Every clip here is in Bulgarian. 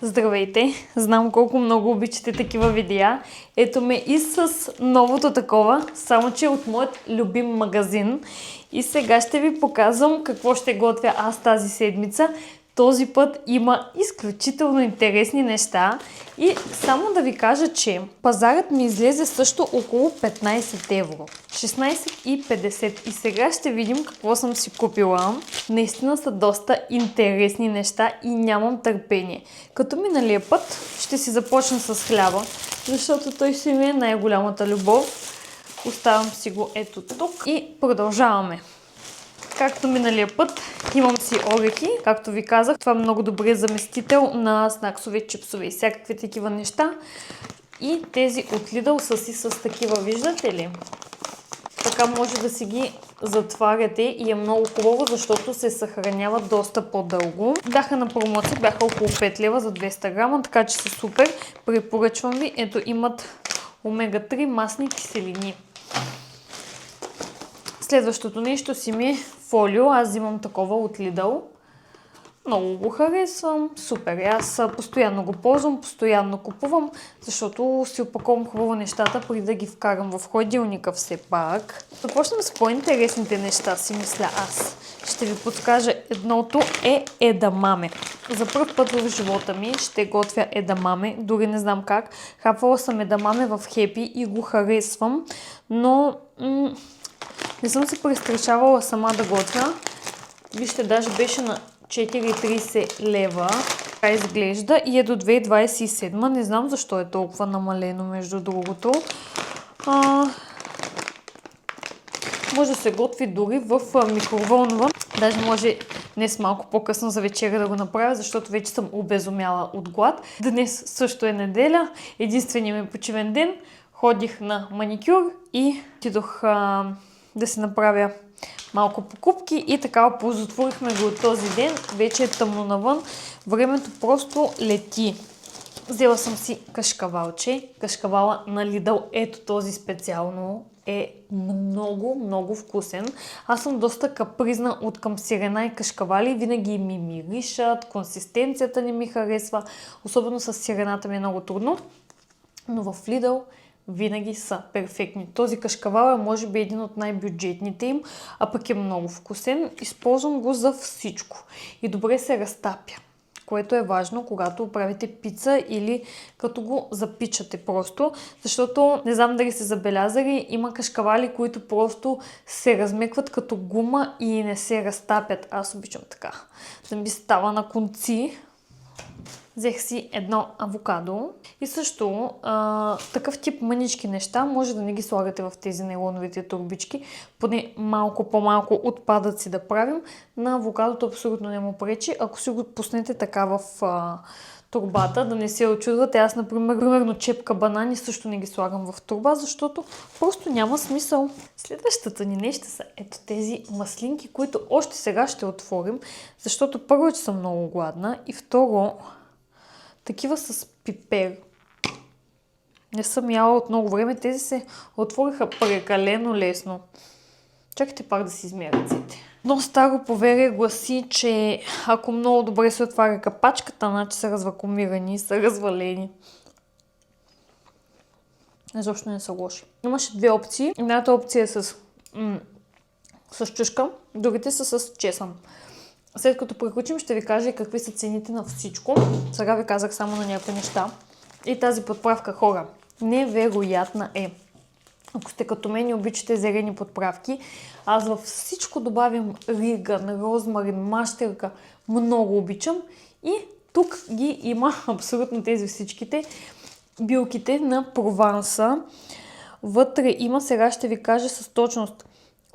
Здравейте! Знам колко много обичате такива видеа. Ето ме и с новото такова, само че от моят любим магазин. И сега ще ви показвам какво ще готвя аз тази седмица. Този път има изключително интересни неща. И само да ви кажа, че пазарът ми излезе също около 15 евро. 16,50. И сега ще видим какво съм си купила. Наистина са доста интересни неща и нямам търпение. Като миналия път ще си започна с хляба, защото той ще ми е най-голямата любов. Оставям си го ето тук и продължаваме. Както миналия път, имам си орехи. Както ви казах, това е много добре заместител на снаксове, чипсове и всякакви такива неща. И тези от Lidl са си с такива, виждате ли? Така може да си ги затваряте и е много хубаво, защото се съхранява доста по-дълго. Бяха на промоция, бяха около 5 лева за 200 грама, така че са супер. Препоръчвам ви. Ето имат омега-3 масни киселини. Следващото нещо си ми е фолио. Аз взимам такова от Lidl. Много го харесвам. Супер. Аз постоянно го ползвам, постоянно купувам, защото си опаковам хубаво нещата, преди да ги вкарам в хладилника все пак. Започнем с по-интересните неща, си мисля аз. Ще ви подскажа едното е едамаме. За първ път в живота ми ще готвя едамаме. Дори не знам как. Хапвала съм едамаме в Хепи и го харесвам, но не съм се престрашавала сама да готвя. Вижте, даже беше на 4,30 лева. Така изглежда и е до 2,27. Не знам защо е толкова намалено, между другото. Може да се готви дори в микроволнова. Даже може днес малко по-късно за вечеря да го направя, защото вече съм обезумяла от глад. Днес също е неделя. Единственият ми почивен ден. Ходих на маникюр и отидох да си направя малко покупки и така оползотворихме го от този ден. Вече е тъмно навън. Времето просто лети. Взела съм си кашкавалче. Кашкавала на Lidl. Ето този специално е много вкусен. Аз съм доста капризна от към сирена и кашкавали. Винаги ми миришат. Консистенцията не ми харесва. Особено с сирената ми е много трудно. Но в Lidl винаги са перфектни. Този кашкавал е може би един от най-бюджетните им, а пък е много вкусен. Използвам го за всичко и добре се разтапя, което е важно, когато правите пица или като го запичате просто, защото не знам дали сте забелязали, има кашкавали, които просто се размекват като гума и не се разтапят. Аз обичам така, да ми става на конци. Взех си едно авокадо и също такъв тип мънички неща може да не ги слагате в тези нейлоновите турбички, поне малко по-малко отпадъци да правим. На авокадото абсолютно не му пречи, ако си го пуснете така в турбата, да не се очудвате. Аз, например, чепка банани също не ги слагам в турба, защото просто няма смисъл. Следващото ни нещо са ето тези маслинки, които още сега ще отворим, защото първо, че съм много гладна и второ, такива с пипер. Не съм яла от много време. Тези се отвориха прекалено лесно. Чакайте пак да си измия ръцете. Но старо поверие гласи, че ако много добре се отваря капачката, значи са развакуумирани, са развалени. Изобщо не са лоши. Имаше две опции. Едната опция е с чушка, другите са с чесън. След като приключим, ще ви кажа какви са цените на всичко. Сега ви казах само на някои неща. И тази подправка, хора, невероятна е. Ако сте като мен и обичате зелени подправки, аз във всичко добавям риган, розмарин, мащерка. Много обичам. И тук ги има абсолютно тези всичките билките на Прованса. Вътре има, сега ще ви кажа с точност,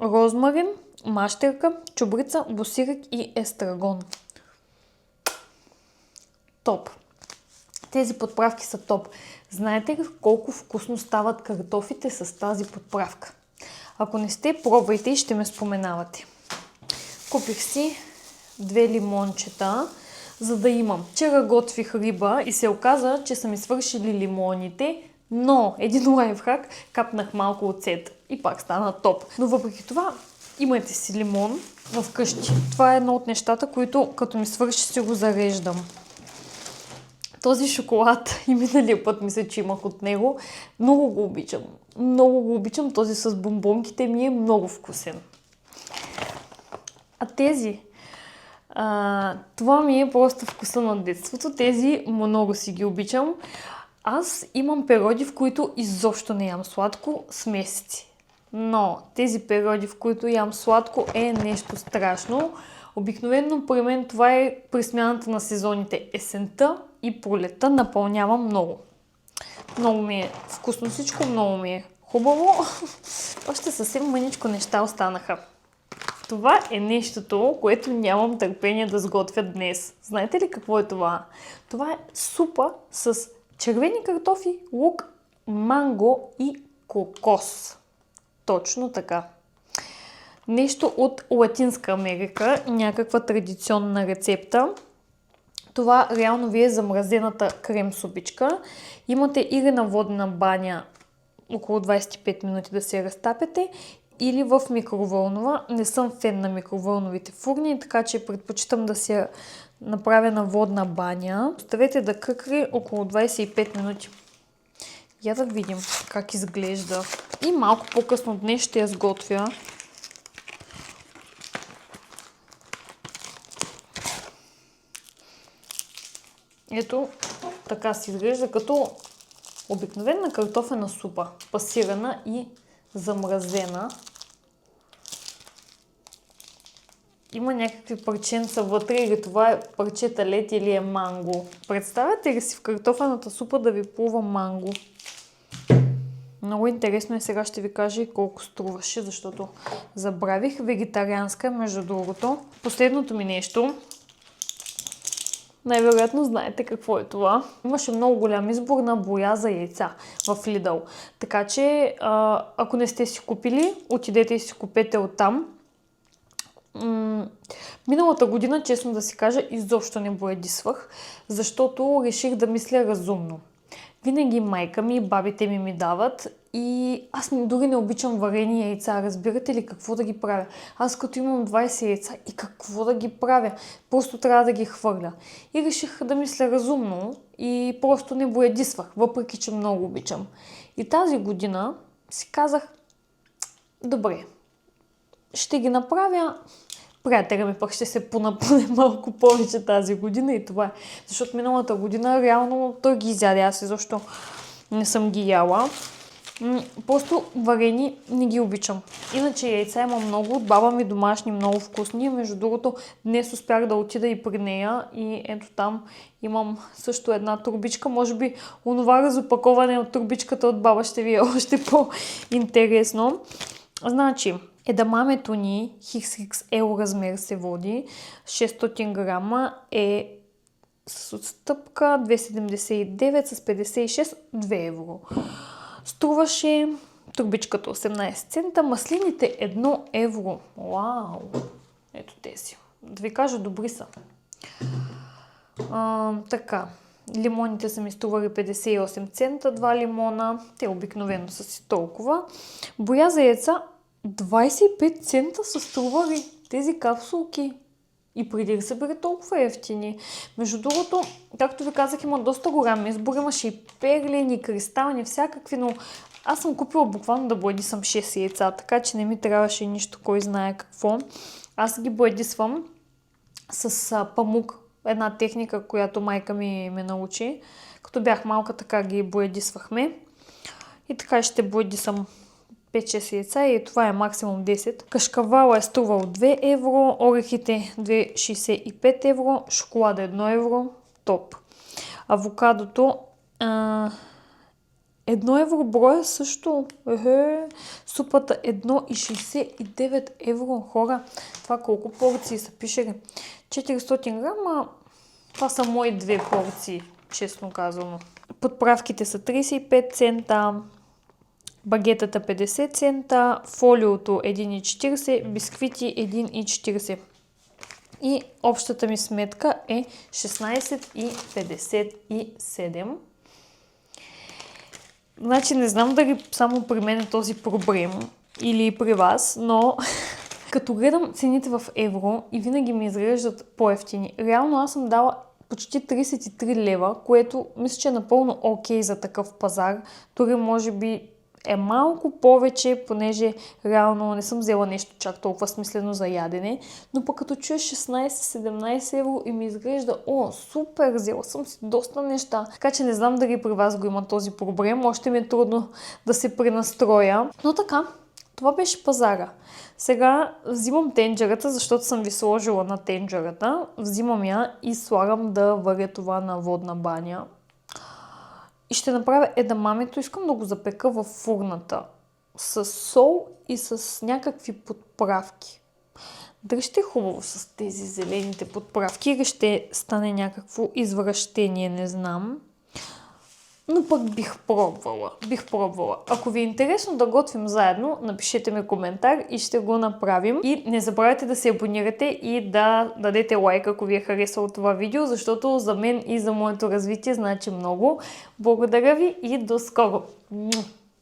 розмарин, мащерка, чубрица, босирък и естрагон. Топ! Тези подправки са топ. Знаете ли колко вкусно стават картофите с тази подправка? Ако не сте, пробвайте и ще ме споменавате. Купих си 2 лимончета, за да имам. Вчера готвих риба и се оказа, че са ми свършили лимоните, но един лайфхак, капнах малко оцет и пак стана топ. Но въпреки това, имайте си лимон вкъщи. Това е едно от нещата, които като ми свърши си го зареждам. Този шоколад и миналия път мисля, че имах от него. Много го обичам. Много го обичам. Този с бомбонките ми е много вкусен. А тези... това ми е просто вкуса на детството. Тези много си ги обичам. Аз имам периоди, в които изобщо не ям сладко с месеци. Но тези периоди, в които ям сладко, е нещо страшно. Обикновено при мен това е при смяната на сезоните. Есента и пролета напълнявам много. Много ми е вкусно всичко, много ми е хубаво. Още съвсем мъничко неща останаха. Това е нещото, което нямам търпение да сготвя днес. Знаете ли какво е това? Това е супа с червени картофи, лук, манго и кокос. Точно така. Нещо от Латинска Америка, някаква традиционна рецепта. Това реално ви е замразената крем супичка. Имате или на водна баня около 25 минути да се разтапяте, или в микровълнова. Не съм фен на микровълновите фурни, така че предпочитам да се направя на водна баня. Оставете да къкри около 25 минути. Я да видим как изглежда. И малко по-късно днес ще я сготвя. Ето, така си изглежда като обикновена картофена супа. Пасирана и замразена. Има някакви парченца вътре, или това е парчета лед, или е манго. Представяте ли си в картофената супа да ви плува манго? Много интересно и сега ще ви кажа и колко струваше, защото забравих. Вегетарианска, между другото. Последното ми нещо. Най-вероятно знаете какво е това. Имаше много голям избор на боя за яйца в Lidl. Така че, ако не сте си купили, отидете и си купете оттам. Миналата година, честно да си кажа, изобщо не боядисвах, защото реших да мисля разумно. Винаги майка ми и бабите ми дават и аз дори не обичам варени яйца. Разбирате ли какво да ги правя? Аз като имам 20 яйца и какво да ги правя? Просто трябва да ги хвърля. И реших да мисля разумно и просто не боядисвах, въпреки че много обичам. И тази година си казах, добре, ще ги направя. Приятеля ми пък ще се понапълне малко повече тази година и това е. Защото миналата година реално той ги изяде. Аз изобщо не съм ги яла. Просто варени не ги обичам. Иначе яйца има много. От баба ми домашни, много вкусни. Между другото, днес успях да отида и при нея. И ето там имам също една турбичка. Може би онова разопаковане от турбичката от баба ще ви е още по-интересно. Значи, едамамето ни XXL размер се води. 600 грама е с отстъпка 2,79 с 56 2 евро. Струваше турбичката 18 цента, маслините 1 евро. Вау! Ето тези. Да ви кажа, добри са. Така. Лимоните са ми стрували 58 цента, 2 лимона. Те обикновено са си толкова. Боя за яйца 25 цента са стрували тези капсулки. И преди да са били толкова ефтини. Между другото, както ви казах, има доста голям избор. Имаше и перлени, кристални, всякакви, но аз съм купила буквално да боядисвам 6 яйца, така че не ми трябваше нищо, кой знае какво. Аз ги боядисвам с памук. Една техника, която майка ми ме научи. Като бях малка, така ги боядисвахме. И така ще боядисам 5-6 яйца и това е максимум 10. Кашкавала е струвал 2 евро, орехите 2,65 евро, шоколада 1 евро, топ. Авокадото 1 евро броя също. Супата 1,69 евро. Хора, това колко порции са пишели? 400 грама, това са мои 2 порции, честно казано. Подправките са 35 цента. Багетата 50 цента, фолиото 1,40, бисквити 1,40. И общата ми сметка е 16,57. Значи не знам дали само при мен е този проблем или при вас, но като гледам цените в евро и винаги ми изглеждат по-евтини. Реално аз съм дала почти 33 лева, което мисля, че е напълно окей за такъв пазар. Дори може би е малко повече, понеже реално не съм взела нещо чак толкова смислено за ядене, но пък като чуя 16-17 евро и ми изглежда, супер, взела съм си доста неща. Така че не знам дали при вас го има този проблем, още ми е трудно да се пренастроя. Но така, това беше пазара. Сега взимам тенджерата, защото съм ви сложила на тенджерата. Взимам я и слагам да варя това на водна баня. И ще направя едамамето. Искам да го запека във фурната с сол и с някакви подправки. Дали ще е хубаво с тези зелените подправки или ще стане някакво извращение, не знам. Но пък бих пробвала. Ако ви е интересно да готвим заедно, напишете ми коментар и ще го направим. И не забравяйте да се абонирате и да дадете лайк, ако ви е харесало това видео, защото за мен и за моето развитие значи много. Благодаря ви и до скоро!